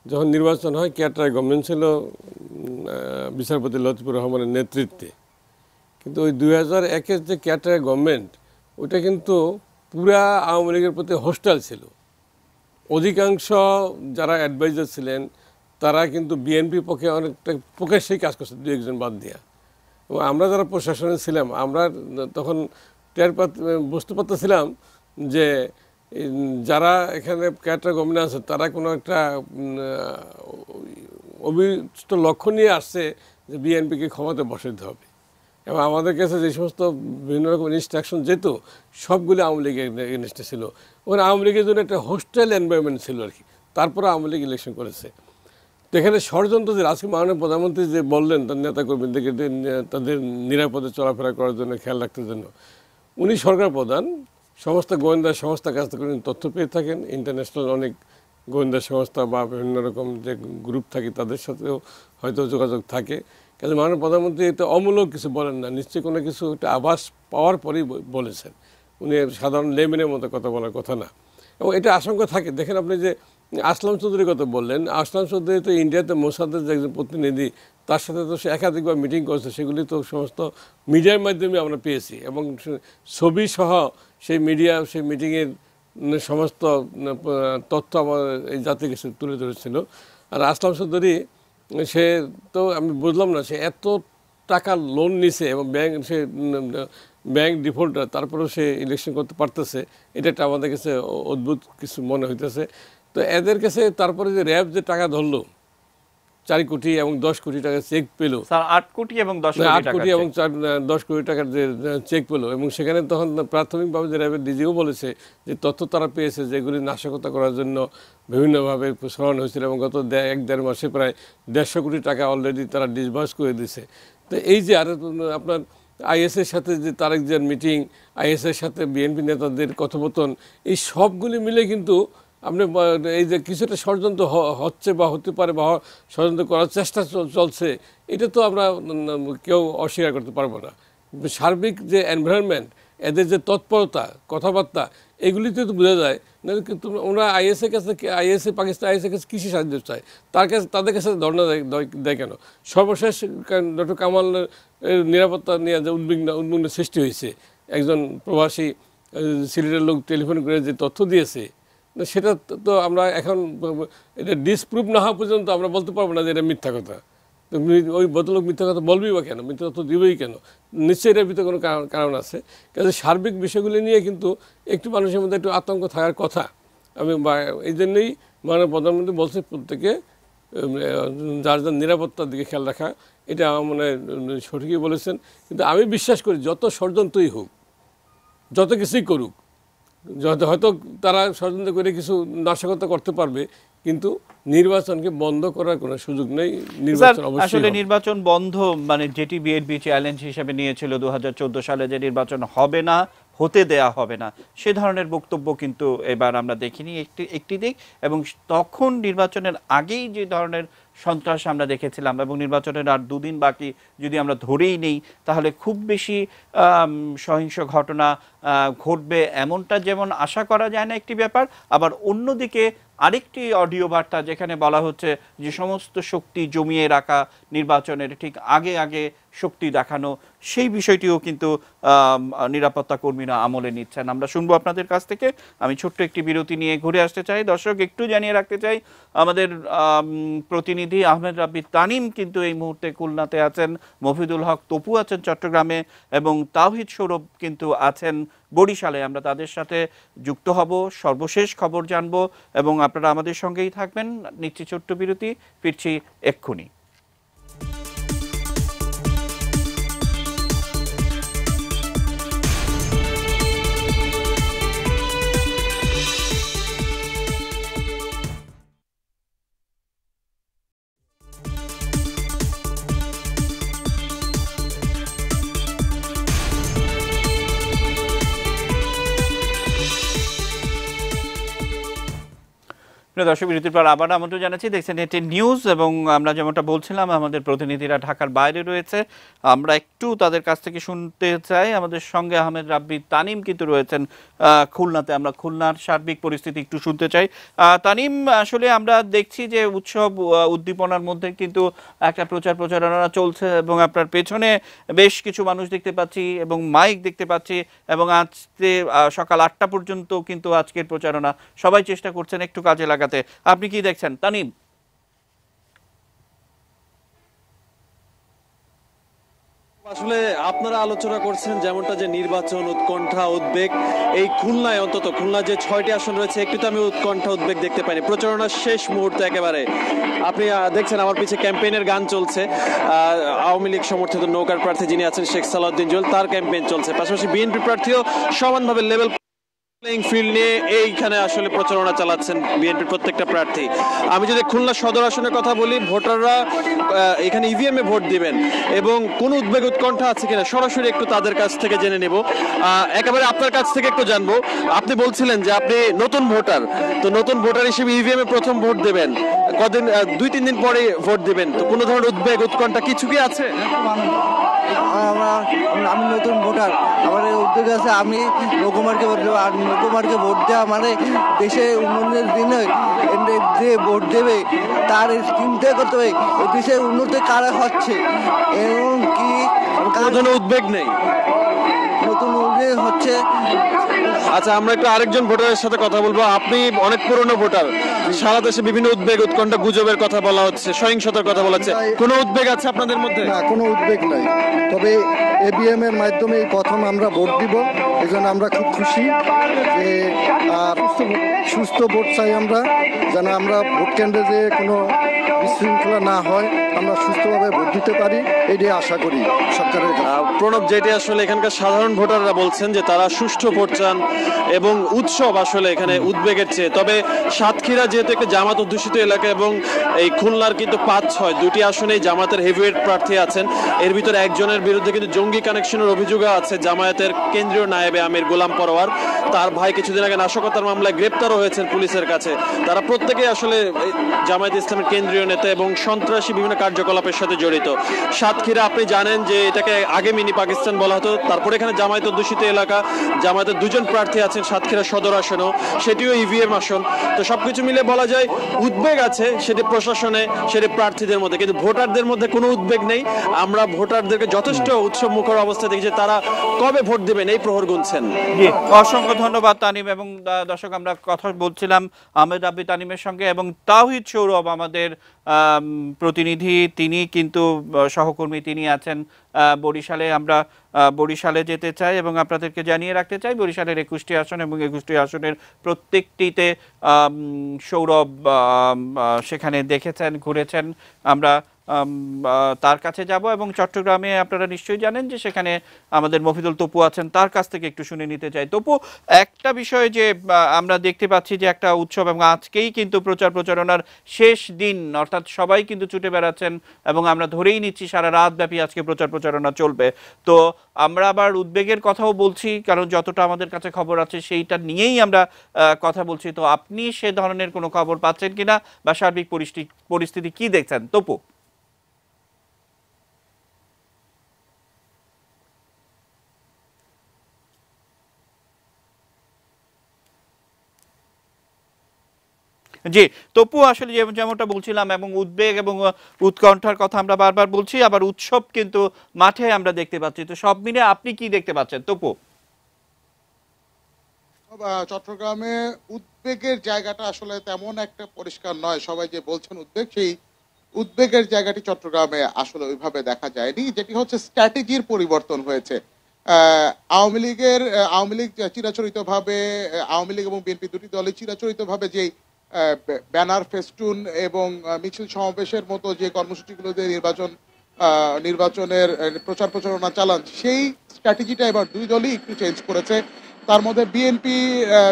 যখন নির্বাচন হয়, কেয়ারটেকার গভর্নমেন্ট ছিল বিচারপতি লতিফুর রহমানের নেতৃত্বে। কিন্তু ওই 2001-এর যে কেয়ারটেকার গভর্নমেন্ট, ওইটা কিন্তু পুরা আওয়ামী লীগের প্রতি হোস্টাইল ছিল। অধিকাংশ যারা অ্যাডভাইজার ছিলেন তারা কিন্তু বিএনপির পক্ষে অনেকটা প্রকাশ্যেই কাজ করছে, 2-1 বাদ দিয়া। এবং আমরা যারা প্রশাসনে ছিলাম, আমরা তখন বুঝতে পারতেছিলাম যে যারা এখানে ক্যাডার গভর্নমেন্ট আছে তারা কোনো একটা অভিষ্ট লক্ষ্য নিয়ে আসছে যে বিএনপিকে ক্ষমতায় বসাতে হবে। এবং আমাদের কাছে যে সমস্ত বিভিন্ন রকম ইনস্ট্রাকশন যেত, সবগুলো আওয়ামী লীগের এগেনস্টে ছিল। ওখানে আওয়ামী লীগের জন্য একটা হোস্টাইল এনভায়রনমেন্ট ছিল আর কি। তারপরে আওয়ামী লীগ ইলেকশন করেছে। তো এখানে ষড়যন্ত্র যে আজকে মাননীয় প্রধানমন্ত্রী যে বললেন তার নেতাকর্মীদেরকে তাদের নিরাপদে চলাফেরা করার জন্য, খেয়াল রাখতে জন্য, উনি সরকার প্রধান, সমস্ত গোয়েন্দা সংস্থার কাছ থেকে তথ্য পেয়ে থাকেন। ইন্টারন্যাশনাল অনেক গোয়েন্দা সংস্থা বা বিভিন্ন রকম যে গ্রুপ থাকে তাদের সাথেও হয়তো যোগাযোগ থাকে। কাজে মাননীয় প্রধানমন্ত্রী এটা অমূলক কিছু বলেন না, নিশ্চয়ই কোনো কিছু একটা আভাস পাওয়ার পরেই বলেছেন। উনি সাধারণ লেমেনের মতো কথা বলার কথা না। এবং এটা আশঙ্কা থাকে। দেখেন আপনি যে আসলাম চৌধুরীর কথা বললেন, আসলাম চৌধুরী তো ইন্ডিয়াতে মোসাদের যে একজন প্রতিনিধি, তার সাথে তো সে একাধিকবার মিটিং করেছে, সেগুলি তো সমস্ত মিডিয়ার মাধ্যমে আমরা পেয়েছি। এবং ছবি সহ সেই মিটিংয়ের সমস্ত তথ্য আমার এই জাতির কাছে তুলে ধরেছিল। আর আসলাম চৌধুরী সে তো আমি বুঝলাম না, সে এত টাকা লোন নিছে এবং ব্যাংক ডিফল্টার, তারপরেও সে ইলেকশন করতে পারতেছে, এটা একটা আমাদের কাছে অদ্ভুত কিছু মনে হইতেছে। তো এদের কাছে তারপরে যে র্যাব যে টাকা ধরলো, 4 কোটি এবং 10 কোটি টাকা চেক পেল, 8 কোটি এবং 10 8 কোটি এবং 10 কোটি টাকার যে চেক পেল, এবং সেখানে তখন প্রাথমিকভাবে যে র্যাবের ডিজিও বলেছে যে তথ্য তারা পেয়েছে যেগুলি নাশকতা করার জন্য বিভিন্নভাবে সরানো হয়েছিল, এবং গত 1-1.5 মাসে প্রায় 150 কোটি টাকা অলরেডি তারা ডিসবার্স করে দিয়েছে। তো এই যে আর আপনার আইএসের সাথে যে তারেক জিয়ার মিটিং, আইএসের সাথে বিএনপি নেতাদের কথোপকথন, এই সবগুলি মিলে কিন্তু আপনি এই যে কিছুটা ষড়যন্ত্র হচ্ছে বা হতে পারে বা ষড়যন্ত্র করার চেষ্টা চলছে, এটা তো আমরা কেউ অস্বীকার করতে পারবো না। সার্বিক যে এনভায়রনমেন্ট, এদের যে তৎপরতা, কথাবার্তা, এগুলিতে তো বোঝা যায় না। কিন্তু ওরা আইএসের কাছে, পাকিস্তান আইএসের কাছে কৃষি সাহায্য চায়, তাদের কাছে ধর্ণা দেয় কেন? সর্বশেষ ডক্টর কামালের নিরাপত্তা নিয়ে যে উদ্বিগ্ন সৃষ্টি হয়েছে, একজন প্রবাসী সিলেটের লোক টেলিফোন করে যে তথ্য দিয়েছে, সেটা তো আমরা এখন এটা ডিসপ্রুভ না হওয়া পর্যন্ত আমরা বলতে পারবো না যে এটা মিথ্যা কথা। ওই ভদ্রলোক মিথ্যা কথা বলবেই বা কেন, মিথ্যা তথ্য দিবেই কেন? নিশ্চয়ই এটার ভিতরে কোনো কারণ আছে। কাজে সার্বিক বিষয়গুলি নিয়ে কিন্তু একটু মানুষের মধ্যে একটু আতঙ্ক থাকার কথা। আমি এই জন্যই মাননীয় প্রধানমন্ত্রী বলছে প্রত্যেকে যার যার নিরাপত্তার দিকে খেয়াল রাখা, এটা আমার মনে হয় সঠিকই বলেছেন। কিন্তু আমি বিশ্বাস করি যত ষড়যন্ত্রই হোক, যত কিছুই করুক, হয়তো তারা ষড়যন্ত্র করে কিছু নাশকতা করতে পারবে, কিন্তু নির্বাচনকে বন্ধ করার কোনো সুযোগ নেই। নির্বাচন আসলে নির্বাচন বন্ধ মানে যেটি বিএনপি চ্যালেঞ্জ হিসেবে নিয়েছিল 2014 সালে, যে নির্বাচন হবে না, হতে দেয়া হবে না, সে ধরনের বক্তব্য কিন্তু এবার আমরা দেখিনি একটি দিক। এবং তখন নির্বাচনের আগেই যে ধরনের সন্ত্রাস আমরা দেখেছিলাম, এবং নির্বাচনের আর 2 দিন বাকি যদি আমরা ধরেই নেই, তাহলে খুব বেশি সহিংস ঘটনা ঘটবে এমনটা যেমন আশা করা যায় না একটি ব্যাপার। আবার অন্যদিকে আরেকটি অডিও বার্তা যেখানে বলা হচ্ছে যে সমস্ত শক্তি জমিয়ে রাখা, নির্বাচনের ঠিক আগে আগে শক্তি দেখানো, সেই বিষয়টিও কিন্তু নিরাপত্তা কর্মীরা আমলে নিচ্ছেন। আমরা শুনবো আপনাদের কাছ থেকে। আমি ছোট্ট একটি বিরতি নিয়ে ঘুরে আসতে চাই। দর্শক, একটু জানিয়ে রাখতে চাই, আমাদের প্রতিনিধি আহমেদ রাব্বি তানিম কিন্তু এই মুহূর্তে খুলনাতে আছেন, মফিদুল হক তপু আছেন চট্টগ্রামে, এবং তাওহিদ সৌরভ কিন্তু আছেন বরিশালে। আমরা তাদের সাথে যুক্ত হব, সর্বশেষ খবর জানবো, এবং আপনারা আমাদের সঙ্গেই থাকবেন। নিচ্ছি ছোট্ট বিরতি, ফিরছি এক্ষুনি। দর্শক, বিরতির পর আবার আমন্ত্রণ জানাচ্ছি, দেখছেন এটি নিউজ। এবং আমরা যেমনটা বলছিলাম, আমাদের প্রতিনিধিরা ঢাকার বাইরে রয়েছে, আমরা একটু তাদের কাছ থেকে শুনতে চাই। আমাদের সঙ্গে আহমেদ রাব্বি তানিম কিন্তু রয়েছেন খুলনাতে। আমরা খুলনার সার্বিক পরিস্থিতি একটু শুনতে চাই। তানিম, আসলে আমরা দেখছি যে উৎসব উদ্দীপনার মধ্যে কিন্তু একটা প্রচারণা চলছে, এবং আপনার পেছনে বেশ কিছু মানুষ দেখতে পাচ্ছি এবং মাইক দেখতে পাচ্ছি, এবং আজকে সকাল 8টা পর্যন্ত কিন্তু আজকের প্রচারণা সবাই চেষ্টা করছেন একটু কাজে লাগাতে। আপনি কি দেখছেন তানিম? আসলে আপনারা আলোচনা করছেন যেমনটা যে নির্বাচন, উৎকণ্ঠা, উদ্বেগ, এই খুলনায় অন্তত খুলনা যে 6টি আসন রয়েছে, একটু তো আমি উৎকণ্ঠা, উদ্বেগ দেখতে পাইনি। প্রচারণার শেষ মুহূর্তে একেবারে আপনি দেখছেন আমার পিছিয়ে ক্যাম্পেইনের গান চলছে। আওয়ামী লীগ সমর্থিত নৌকার প্রার্থী যিনি আছেন শেখ সালাউদ্দিন জুয়েল, তার ক্যাম্পেইন চলছে। পাশাপাশি বিএনপি প্রার্থীও সমানভাবে লেভেল প্লেইং ফিল্ড নিয়ে এইখানে আসলে প্রচারণা চালাচ্ছেন বিএনপির প্রত্যেকটা প্রার্থী। আমি যদি খুলনা সদর আসনের কথা বলি, ভোটাররা এখানে ইভিএম এ ভোট দিবেন, এবং কোন উদ্বেগ উৎকণ্ঠা আছে কিনা সরাসরি একটু তাদের কাছ থেকে জেনে নেব। একেবারে আপনার কাছ থেকে একটু জানবো, আপনি বলছিলেন যে আপনি নতুন ভোটার, তো নতুন ভোটার হিসেবে ইভিএম এ প্রথম ভোট দেবেন, কদিন 2-3 দিন পরে ভোট দিবেন, তো কোনো ধরনের উদ্বেগ উৎকণ্ঠা কিছু কি আছে? আমি নতুন ভোটার, আমার উদ্যোগ আছে, আমি নৌকুমারকে ভোট দেবো। আর নৌকুমারকে ভোট দেওয়া মানে দেশে উন্নয়নের দিনে যে ভোট দেবে তার চিন্তা করতে হবে দেশের উন্নতি কারা হচ্ছে, এবং কি উদ্বেগ নেই, নতুন উদ্যোগ হচ্ছে। আচ্ছা, আমরা একটু আরেকজন ভোটারের সাথে কথা বলবো। আপনি অনেক পুরনো ভোটার, সারা দেশে বিভিন্ন উদ্বেগ উৎকণ্ঠা, গুজবের কথা বলা হচ্ছে, সহিংসতার কথা বলা হচ্ছে, কোনো উদ্বেগ আছে আপনাদের মধ্যে? না, কোনো উদ্বেগ নাই, তবে এবিএম এর মাধ্যমে প্রথম আমরা ভোট দিব, এই জন্য আমরা খুব খুশি যে সুস্থ ভোট চাই আমরা, যেন আমরা ভোট কেন্দ্রে যে কোনো বিশৃঙ্খলা না হয়, আমরা সুস্থভাবে ভোট দিতে পারি, এটাই আশা করি সরকারের কাছে। প্রণব, যেটি আসলে এখানকার সাধারণ ভোটাররা বলছেন যে তারা সুষ্ঠু ভোট চান এবং উৎসব আসলে এখানে উদ্বেগের চেয়ে। তবে সাতক্ষীরা যেহেতু একটা জামাত অধ্যুষিত এলাকা এবং এই খুলনার কিন্তু 5-6 দুটি আসনে জামাতের হেভিওয়েট প্রার্থী আছেন, এর ভিতরে একজনের বিরুদ্ধে কিন্তু জঙ্গি কানেকশনের অভিযোগও আছে। জামায়াতের কেন্দ্রীয় নায়েবে আমির গোলাম পরোয়ার, তার ভাই কিছুদিন আগে নাশকতার মামলায় গ্রেপ্তারও হয়েছেন পুলিশের কাছে। তারা প্রত্যেকেই আসলে জামায়াত ইসলামের কেন্দ্রীয় নেতা এবং সন্ত্রাসী বিভিন্ন কার্যকলাপের সাথে জড়িত। সাতক্ষীরা আপনি জানেন যে এটাকে আগে মিনি পাকিস্তান বলা হতো, তারপরে এখানে জামায়াত অধ্যুষিত এলাকা, জামায়াতের 2জন প্রার্থী আছেন সাতক্ষীরা সদর আসনেও, সেটিও ইভিএম আসন। তো সবকিছু মিলে বলা যায় উদ্বেগ আছে, সেটি প্রশাসনে, সেটি প্রার্থীদের মধ্যে, কিন্তু ভোটারদের মধ্যে কোনো উদ্বেগ নেই। আমরা ভোটারদেরকে যথেষ্ট উৎসব মুখর অবস্থা দেখি যে তারা কবে ভোট দেবেন এই প্রহর গুনছেন। অসংখ্য ধন্যবাদ তানিম। এবং দর্শক, আমরা কথা বলছিলাম আহমেদ রাব্বি তানিমের সঙ্গে, এবং তাওহিদ সৌরভ আমাদের প্রতিনিধি, তিনি কিন্তু সহকর্মী, তিনি আছেন বরিশালে। আমরা বরিশালে যেতে চাই এবং আপনাদেরকে জানিয়ে রাখতে চাই বরিশালের 21টি আসন এবং 21টি আসনের প্রত্যেকটিতে সৌরভ সেখানে দেখেছেন, ঘুরেছেন। আমরা তার কাছে যাব এবং চট্টগ্রামে আপনারা নিশ্চয়ই জানেন যে সেখানে আমাদের মফিদুল তপু আছেন, তার কাছ থেকে একটু শুনে নিতে চাই। তপু, একটা বিষয় যে আমরা দেখতে পাচ্ছি যে একটা উৎসব, এবং আজকেই কিন্তু প্রচারণার শেষ দিন, অর্থাৎ সবাই কিন্তু ছুটে বেড়াচ্ছেন এবং আমরা ধরেই নিচ্ছি সারা রাত ব্যাপী আজকে প্রচারণা চলবে। তো আমরা আবার উদ্বেগের কথাও বলছি, কারণ যতটা আমাদের কাছে খবর আছে সেইটা নিয়েই আমরা কথা বলছি। তো আপনি সে ধরনের কোনো খবর পাচ্ছেন কিনা বা সার্বিক পরিস্থিতি কি দেখছেন তপু? জি তপু, আসলে যেমনটা বলছিলাম, এবং উদ্বেগ এবং উৎকণ্ঠার কথা আমরা বারবার বলছি, আবার উৎসব কিন্তু মাঠে আমরা দেখতে পাচ্ছি। তো সব মিলে আপনি কি দেখতে পাচ্ছেন তপু? চট্টগ্রামে উদ্বেগের জায়গাটা আসলে তেমন একটা পরিষ্কার নয়। সবাই যে বলছেন উদ্বেগ, সেই উদ্বেগের জায়গাটি চট্টগ্রামে আসলে ওইভাবে দেখা যায়নি। যেটি হচ্ছে স্ট্র্যাটেজির পরিবর্তন হয়েছে। আওয়ামী লীগ চিরাচরিতভাবে, আওয়ামী লীগ এবং বিএনপি দুটি দলই চিরাচরিতভাবে যেই ব্যানার, ফেস্টুন এবং মিছিল সমাবেশের মতো যে কর্মসূচিগুলো দিয়ে নির্বাচনের প্রচারণা চালান, সেই স্ট্র্যাটেজিটা এবার দুই দলই একটু চেঞ্জ করেছে। তার মধ্যে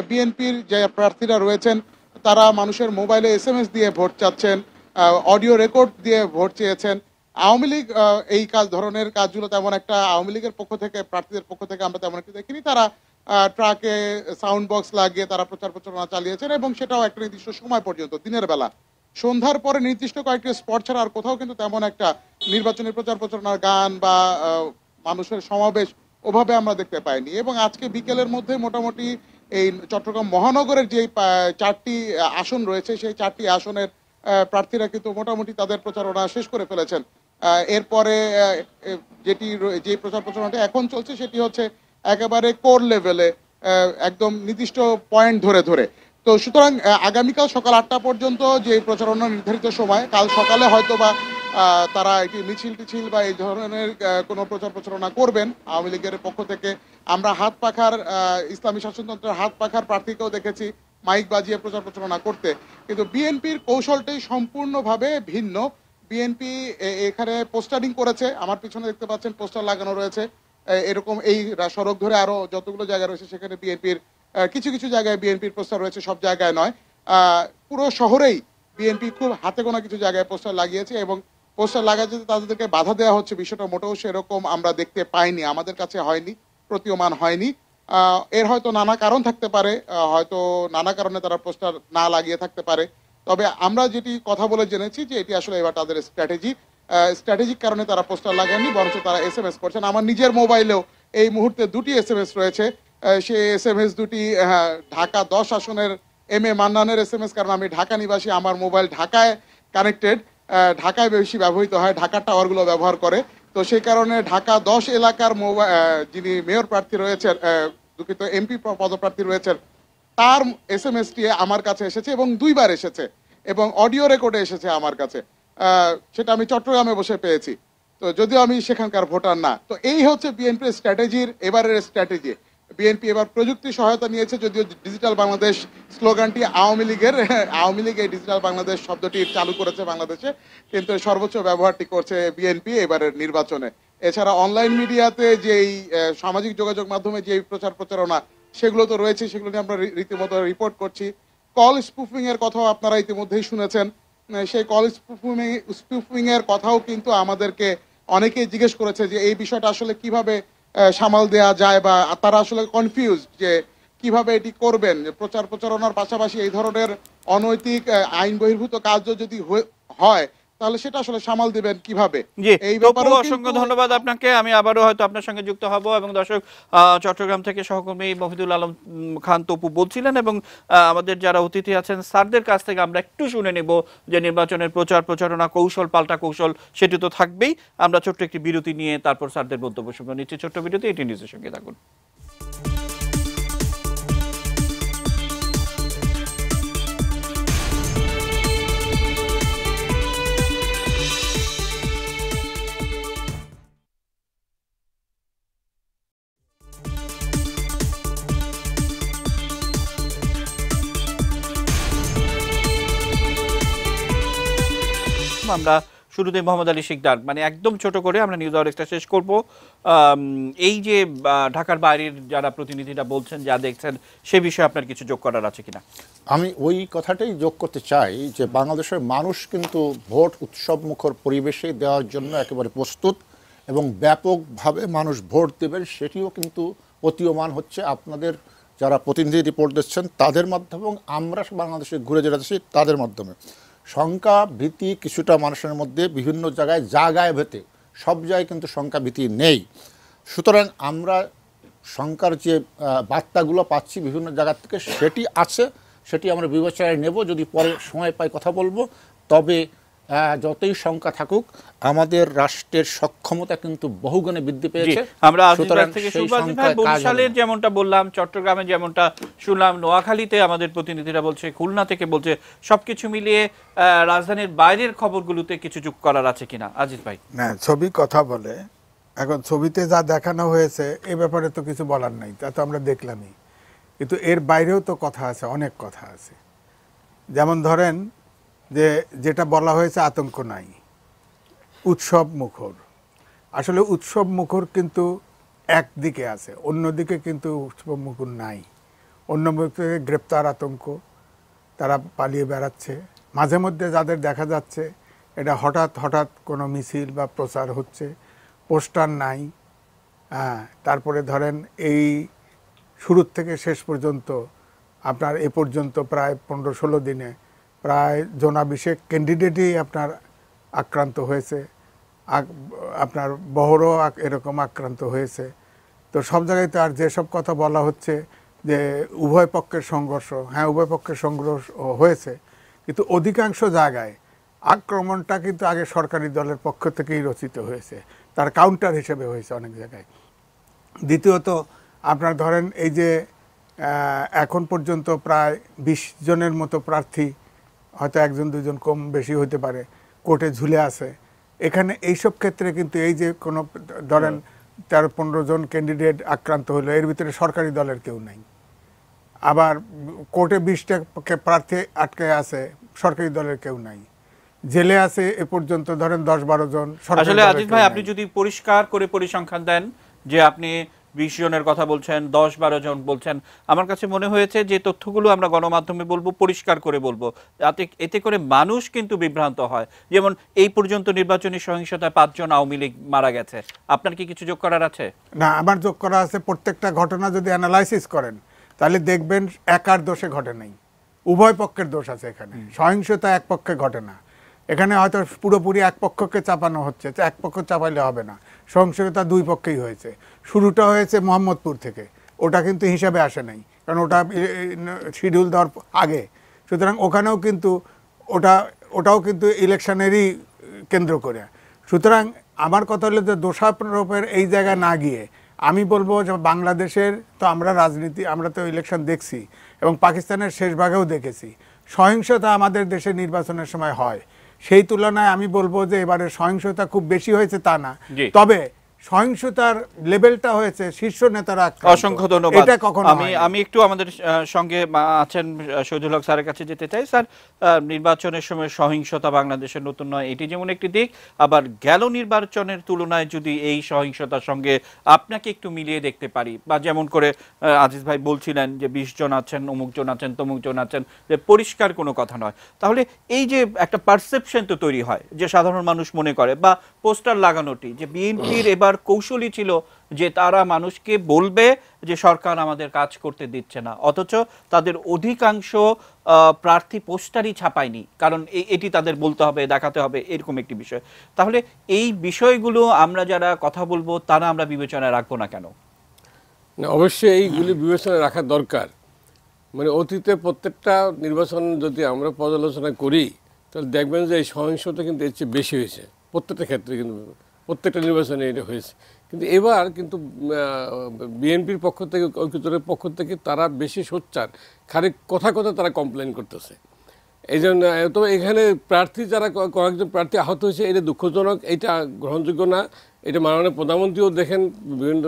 বিএনপির যে প্রার্থীরা রয়েছেন তারা মানুষের মোবাইলে SMS দিয়ে ভোট চাচ্ছেন, অডিও রেকর্ড দিয়ে ভোট চেয়েছেন। আওয়ামী লীগ এই ধরনের কাজগুলো তেমন একটা, আওয়ামী লীগের পক্ষ থেকে, প্রার্থীদের পক্ষ থেকে আমরা তেমন একটা দেখিনি। তারা ট্রাকে সাউন্ড বক্স লাগিয়ে তারা প্রচারণা চালিয়েছেন, এবং সেটাও একটা নির্দিষ্ট সময় পর্যন্ত, দিনের বেলা। সন্ধ্যার পরে নির্দিষ্ট কয়েকটি স্পট ছাড়া আর কোথাও কিন্তু তেমন একটা নির্বাচনী প্রচারণার গান বা মানুষের সমাবেশ ওভাবে আমরা দেখতে পাইনি। এবং আজকে বিকেলের মধ্যে মোটামুটি এই চট্টগ্রাম মহানগরের যে 4টি আসন রয়েছে, সেই 4টি আসনের প্রার্থীরা কিন্তু মোটামুটি তাদের প্রচারণা শেষ করে ফেলেছেন। এরপরে যে প্রচারণাটা এখন চলছে সেটি হচ্ছে একেবারে কোর লেভেলে, একদম নির্দিষ্ট পয়েন্ট ধরে। তো সুতরাং আগামীকাল সকাল 8টা পর্যন্ত যে প্রচারণা নির্ধারিত সময়, কাল সকালে হয়তো বা তারা একটি মিছিল বা এই ধরনের কোনো প্রচারণা করবেন আওয়ামী লীগের পক্ষ থেকে। আমরা হাত পাখার, ইসলামী শাসনতন্ত্রের হাত পাখার প্রার্থীকেও দেখেছি মাইক বাজিয়ে প্রচারণা করতে। কিন্তু বিএনপির কৌশলটাই সম্পূর্ণভাবে ভিন্ন। বিএনপি এখানে পোস্টারিং করেছে, আমার পিছনে দেখতে পাচ্ছেন পোস্টার লাগানো রয়েছে। এরকম এই সড়ক ধরে আরো যতগুলো জায়গা রয়েছে সেখানে বিএনপির কিছু জায়গায় বিএনপির পোস্টার রয়েছে, সব জায়গায় নয়। পুরো শহরেই বিএনপি খুব হাতে গোনা কিছু জায়গায় পোস্টার লাগিয়েছে, এবং পোস্টার লাগাতে তাদেরকে বাধা দেওয়া হচ্ছে, বিষয়টা মোটেও সেরকম আমরা দেখতে পাইনি, আমাদের কাছে হয়নি, প্রতীয়মান হয়নি। এর হয়তো নানা কারণ থাকতে পারে, হয়তো নানা কারণে তারা পোস্টার না লাগিয়ে থাকতে পারে। তবে আমরা যেটি কথা বলে জেনেছি যে এটি আসলে এবার তাদের স্ট্র্যাটেজিক কারণে তারা পোস্টার লাগাননি, বরঞ্চ তারা SMS করছেন। আমার নিজের মোবাইলেও এই মুহূর্তে 2টি SMS রয়েছে। সেই SMS দুটি ঢাকা 10 আসনের MA মান্নানের SMS, কারণ আমি ঢাকা নিবাসী, আমার মোবাইল ঢাকায় কানেক্টেড, ঢাকায় বেশি ব্যবহৃত হয়, ঢাকার টাওয়ারগুলো ব্যবহার করে। তো সেই কারণে ঢাকা 10 এলাকার যিনি মেয়র প্রার্থী রয়েছেন, দুঃখিত MP পদপ্রার্থী রয়েছেন, তার SMS-টি আমার কাছে এসেছে এবং 2বার এসেছে, এবং অডিও রেকর্ডে এসেছে আমার কাছে। সেটা আমি চট্টগ্রামে বসে পেয়েছি, তো যদিও আমি সেখানকার ভোটার না। তো এই হচ্ছে বিএনপির স্ট্র্যাটেজির এবারের স্ট্র্যাটেজি। বিএনপি এবার প্রযুক্তি সহায়তা নিয়েছে, যদিও ডিজিটাল বাংলাদেশ স্লোগানটি আওয়ামী লীগের, আওয়ামী লীগ এই ডিজিটাল বাংলাদেশ শব্দটি চালু করেছে বাংলাদেশে, কিন্তু সর্বোচ্চ ব্যবহারটি করছে বিএনপি এবারের নির্বাচনে। এছাড়া অনলাইন মিডিয়াতে যেই সামাজিক যোগাযোগ মাধ্যমে যে প্রচার প্রচারণা সেগুলো তো রয়েছে, সেগুলো নিয়ে আমরা রীতিমতো রিপোর্ট করছি। কল স্পুফিং এর কথাও আপনারা ইতিমধ্যেই শুনেছেন। সেই কল স্পুফিং এর কথাও কিন্তু আমাদেরকে অনেকেই জিজ্ঞেস করেছে যে এই বিষয়টা আসলে কিভাবে সামাল দেয়া যায়, বা তারা আসলে কনফিউজ যে কিভাবে এটি করবেন। প্রচার প্রচারণার পাশাপাশি এই ধরনের অনৈতিক আইন বহির্ভূত কাজও যদি হয় তাহলে সেটা আসলে সামাল দিবেন কিভাবে। এই ব্যাপারে অসংখ্য ধন্যবাদ আপনাকে। আমি আবারও হয়তো আপনার সঙ্গে যুক্ত হব। এবং দর্শক, চট্টগ্রাম থেকে সহকর্মী মফিদুল আলম খান তপু বলছিলেন, এবং আমাদের যারা অতিথি আছেন স্যারদের কাছ থেকে আমরা একটু শুনে নেব যে নির্বাচনের প্রচার প্রচারণা কৌশল পাল্টা কৌশল সেটি তো থাকবেই। আমরা ছোট্ট একটি বিরতি নিয়ে তারপর স্যারদের বক্তব্য শুনবো। নিচ্ছি ছোট্ট বিরতি, এটি নিউজের সঙ্গে থাকুন। আমরা শুরুতে মোহাম্মদ আলী শিকদার, মানে একদম ছোট করে আমরা নিউজ আওয়ার এক্সট্রা শেষ করব। এই যে ঢাকার বাইরের যারা প্রতিনিধিরা বলছেন, যা দেখছেন, সে বিষয়ে আপনার কিছু যোগ করার আছে কিনা? আমি ওই কথাটাই যোগ করতে চাই যে বাংলাদেশের মানুষ কিন্তু ভোট উৎসব মুখর পরিবেশে দেওয়ার জন্য একেবারে প্রস্তুত, এবং ব্যাপকভাবে মানুষ ভোট দেবেন সেটিও কিন্তু প্রতীয়মান হচ্ছে আপনাদের যারা প্রতিনিধি রিপোর্ট দিচ্ছেন তাদের মাধ্যমে, এবং আমরা বাংলাদেশে ঘুরে যাচ্ছি তাদের মাধ্যমে। শঙ্কা ভীতি কিছুটা মানুষের মধ্যে বিভিন্ন জায়গায় ভেতে, সব জায়গায় কিন্তু শঙ্কা ভীতি নেই। সুতরাং আমরা শঙ্কার যে বার্তাগুলো পাচ্ছি বিভিন্ন জায়গা থেকে সেটি আছে, সেটি আমরা বিবেচনায় নেব। যদি পরে সময় পাই কথা বলবো। তবে যতই শঙ্কা থাকুক আমাদের রাষ্ট্রের সক্ষমতা কিন্তু বহুগুণে বৃদ্ধি পেয়েছে। আমরা বরিশালের যেমনটা বললাম, চট্টগ্রামে যেমনটা শুনলাম, নোয়াখালীতে আমাদের প্রতিনিধিরা বলছে, খুলনা থেকে বলছে, সবকিছু মিলিয়ে রাজধানীর বাইরের খবরগুলোতে কিছু যোগ করার আছে কিনা আজিজ ভাই? না, ছবি কথা বলে। এখন ছবিতে যা দেখানো হয়েছে এ ব্যাপারে তো কিছু বলার নাই, তা তো আমরা দেখলামই, কিন্তু এর বাইরেও তো কথা আছে, অনেক কথা আছে। যেমন ধরেন যে যেটা বলা হয়েছে আতঙ্ক নাই, উৎসব মুখর। আসলে উৎসব মুখর কিন্তু একদিকে আছে, অন্যদিকে কিন্তু উৎসব মুখর নাই। অন্যদিকে গ্রেপ্তার আতঙ্ক, তারা পালিয়ে বেড়াচ্ছে। মাঝে মধ্যে যাদের দেখা যাচ্ছে এটা হঠাৎ হঠাৎ কোনো মিছিল বা প্রচার হচ্ছে, পোস্টার নাই। তারপরে ধরেন এই শুরু থেকে শেষ পর্যন্ত আপনার এ পর্যন্ত প্রায় 15-16 দিনে প্রায় জনাভিষেক ক্যান্ডিডেটই আপনার আক্রান্ত হয়েছে, আপনার বহরও এরকম আক্রান্ত হয়েছে। তো সব জায়গায় তো আর যেসব কথা বলা হচ্ছে যে উভয় পক্ষের সংঘর্ষ, হ্যাঁ উভয় পক্ষের সংঘর্ষ হয়েছে, কিন্তু অধিকাংশ জায়গায় আক্রমণটা কিন্তু আগে সরকারি দলের পক্ষ থেকেই রচিত হয়েছে, তার কাউন্টার হিসেবে হয়েছে অনেক জায়গায়। দ্বিতীয়ত আপনার ধরেন এই যে এখন পর্যন্ত প্রায় 20 জনের মতো প্রার্থী, হয়তো 1-2 কম বেশি হতে পারে, কোর্টে ঝুলে আছে। এখানে এইসব ক্ষেত্রে কিন্তু এই যে কোনো ধরেন 13-15 জন ক্যান্ডিডেট আক্রান্ত হলো, এর ভিতরে সরকারি দলের কেউ নাই। আবার কোর্টে 20টা প্রার্থী আটকে আছে, সরকারি দলের কেউ নাই। জেলে আছে এ পর্যন্ত ধরেন 10-12 জন। আসলে আজিজ ভাই, আপনি যদি পরিষ্কার করে পরিসংখ্যান দেন যে আপনি 20 জনের কথা বলছেন, 10-12 জন বলছেন, আমার কাছে মনে হয়েছে যে তথ্যগুলো আমরা গণমাধ্যমে বলবো, পরিষ্কার করে বলবো, এতে করে মানুষ কিন্তু বিভ্রান্ত হয়। যেমন এই পর্যন্ত নির্বাচনী সহিংসতায় 5 জন আওয়ামী লীগ মারা গেছে। আপনার কি কিছু যোগ করার আছে? না, আমার যোগ করা আছে, প্রত্যেকটা ঘটনা যদি অ্যানালাইসিস করেন তাহলে দেখবেন একার দোষে ঘটে নাই, উভয় পক্ষের দোষ আছে। এখানে সহিংসতা এক পক্ষে ঘটে না, এখানে হয়তো পুরোপুরি এক পক্ষকে চাপানো হচ্ছে, এক পক্ষ চাপাইলে হবে না, সহিংসতা 2 পক্ষেই হয়েছে। শুরুটা হয়েছে মোহাম্মদপুর থেকে, ওটা কিন্তু হিসাবে আসে নাই, কারণ ওটা শিডিউল দেওয়ার আগে। সুতরাং ওখানেও কিন্তু ওটাও কিন্তু ইলেকশনেরই কেন্দ্র করে। সুতরাং আমার কথা হলো যে দোষারোপের এই জায়গায় না গিয়ে আমি বলবো যে বাংলাদেশের তো আমরা রাজনীতি, আমরা তো ইলেকশন দেখছি এবং পাকিস্তানের শেষ ভাগেও দেখেছি, সহিংসতা আমাদের দেশে নির্বাচনের সময় হয়। সেই তুলনায় আমি বলবো যে এবারে সহিংসতা খুব বেশি হয়েছে তা না, তবে সহিংসতার লেভেলটা হয়েছে শীর্ষ নেতারা আক্রান্ত। অসংখ্য ধন্যবাদ। এটা কখনো আমি একটু আমাদের সঙ্গে আছেন শহীদুল হক স্যারের কাছে যেতে চাই। স্যার, নির্বাচনের সময় সহিংসতা বাংলাদেশের নতুন নয়, এটি যেমন একটি দিক, আবার গেল নির্বাচনের তুলনায় যদি এই সহিংসতার সঙ্গে আপনাকে একটু মিলিয়ে দেখতে পারি, বা যেমন করে আজিজ ভাই বলছিলেন যে 20 জন আছেন, অমুক জন আছেন, তমুক জন আছেন, যে পরিষ্কার কোনো কথা নয়, তাহলে এই যে একটা পারসেপশন তো তৈরি হয় যে সাধারণ মানুষ মনে করে, বা পোস্টার লাগানোটি যে বিএনপির এবার কৌশলী ছিল যে তারা মানুষকে বলবে যে সরকার আমাদের কাজ করতে দিচ্ছে না, অথচ তাদের অধিকাংশ প্রার্থী পোস্টারই ছাপায়নি, কারণ এটি তাদের বলতে হবে, দেখাতে হবে, এরকম একটি বিষয়। তাহলে এই বিষয়গুলো আমরা যারা কথা বলবো তারা আমরা বিবেচনায় রাখবো না কেন? না, অবশ্যই এইগুলি বিবেচনায় রাখা দরকার। মানে অতীতে প্রত্যেকটা নির্বাচন যদি আমরা পর্যালোচনা করি তাহলে দেখবেন যে এই সহিংসতা কিন্তু এর চেয়ে বেশি হয়েছে প্রত্যেকটা ক্ষেত্রে, কিন্তু প্রত্যেকটা নির্বাচনে এটা হয়েছে। কিন্তু এবার কিন্তু বিএনপির পক্ষ থেকে, ঐক্যজোটের পক্ষ থেকে তারা বেশি সোচ্চার, খালি কথা কথা তারা কমপ্লেন করতেছে। এই জন্য তো এখানে প্রার্থী যারা কয়েকজন প্রার্থী আহত হয়েছে, এটা দুঃখজনক, এটা গ্রহণযোগ্য না। এটা মাননীয় প্রধানমন্ত্রীও দেখেন বিভিন্ন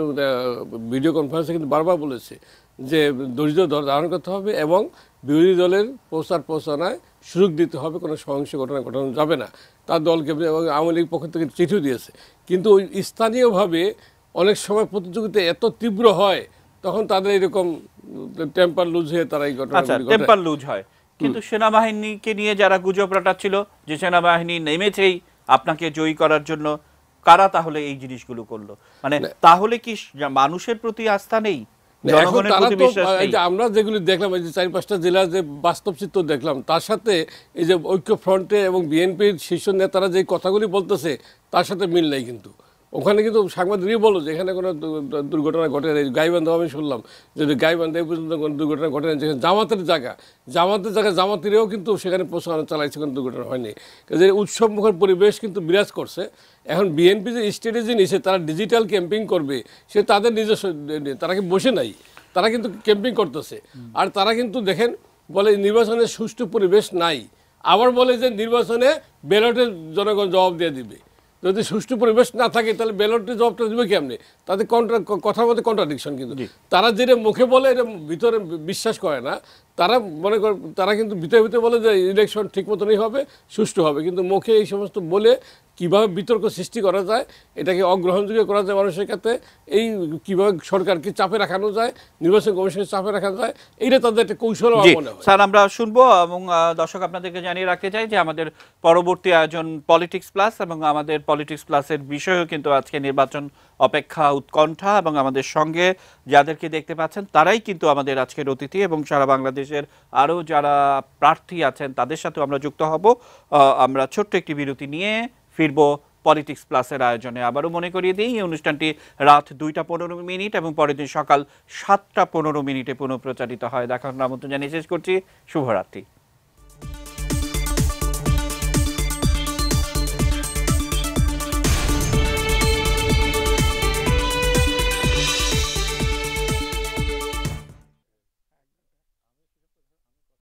ভিডিও কনফারেন্সে কিন্তু বারবার বলেছে যে ধৈর্য ধারণ করতে হবে এবং বিরোধী দলের প্রচারণায় সুযোগ দিতে হবে, কোনো সহিংস ঘটনা ঘটানো যাবে না। তার দলকে এবং আওয়ামী লীগ পক্ষ থেকে চিঠিও দিয়েছে। কিন্তু ওই স্থানীয়ভাবে অনেক সময় প্রতিযোগিতা এত তীব্র হয় তখন তাদের এরকম টেম্পার লুজ হয়ে তারা এই ঘটনা টেম্পার লুজ হয়। কিন্তু সেনাবাহিনীকে নিয়ে যারা গুজব রটাচ্ছিল যে সেনাবাহিনী নেমেছেই আপনাকে জয়ী করার জন্য, কারা তাহলে এই জিনিসগুলো করলো? মানে তাহলে কি মানুষের প্রতি আস্থা নেই? আমরা যেগুলি দেখলাম, এই যে 4-5টা জেলার যে বাস্তব চিত্র দেখলাম, তার সাথে এই যে ঐক্য ফ্রন্টে এবং বিএনপির শীর্ষ নেতারা যে কথাগুলি বলতেছে তার সাথে মিল নেই। কিন্তু ওখানে কিন্তু সাংবাদিকই বলো যে এখানে কোনো দুর্ঘটনা ঘটে না। গাইবান্ধা আমি শুনলাম যে গাইবান্ধা এই পর্যন্ত কোনো দুর্ঘটনা ঘটে না, যেখানে জামাতের জায়গা জামাতিরেও কিন্তু সেখানে প্রচারণা চালাইছে, কোনো দুর্ঘটনা হয়নি। যে উৎসবমুখর পরিবেশ কিন্তু বিরাজ করছে। এখন বিএনপি যে স্ট্র্যাটেজি নিয়েছে, তারা ডিজিটাল ক্যাম্পিং করবে, সে তাদের নিজস্ব, তারা কি বসে নাই, তারা কিন্তু ক্যাম্পিং করতেছে। আর তারা কিন্তু দেখেন বলে নির্বাচনের সুষ্ঠু পরিবেশ নাই, আবার বলে যে নির্বাচনে ব্যালটে জনগণ জবাব দিয়ে দিবে। যদি সুষ্ঠু পরিবেশ না থাকে তাহলে ব্যালটের জবাবটা দেবে কেমনে? তাদের কথার মধ্যে কন্ট্রাডিকশন। কিন্তু তারা যেটা মুখে বলে এটা ভিতরে বিশ্বাস করে না। তারা মনে করে, তারা কিন্তু ভিতরে বলে যে ইলেকশন ঠিক মতনই হবে, সুষ্ঠু হবে, কিন্তু মুখে এই সমস্ত বলে কিভাবে বিতর্ক সৃষ্টি করা যায়, এটাকে অগ্রহণযোগ্য করা যায় মানুষের কাছে, এই কিভাবে সরকারকে চাপে রাখানো যায়, নির্বাচন কমিশনকে চাপে রাখা যায়, এইটা তাদের একটা কৌশল মনে হয়। স্যার, আমরা শুনবো এবং দর্শক আপনাদেরকে জানিয়ে রাখতে চাই যে আমাদের পরবর্তী আয়োজন পলিটিক্স প্লাস, এবং আমাদের পলিটিক্স প্লাসের বিষয়ও কিন্তু আজকে নির্বাচন অপেক্ষা উৎকণ্ঠা, এবং আমাদের সঙ্গে যাদেরকে দেখতে পাচ্ছেন তারাই কিন্তু আমাদের আজকের অতিথি, এবং সারা বাংলাদেশের আরও যারা প্রার্থী আছেন তাদের সাথেও আমরা যুক্ত হব। আমরা ছোট্ট একটি বিরতি নিয়ে ফিরবো পলিটিক্স প্লাসের আয়োজনে। আবারও মনে করিয়ে দিই, এই অনুষ্ঠানটি রাত 2:15 এবং পরের দিন সকাল 7:15 পুনঃপ্রচারিত হয়। দেখার আমন্ত্রণ জানিয়ে শেষ করছি। শুভরাত্রি।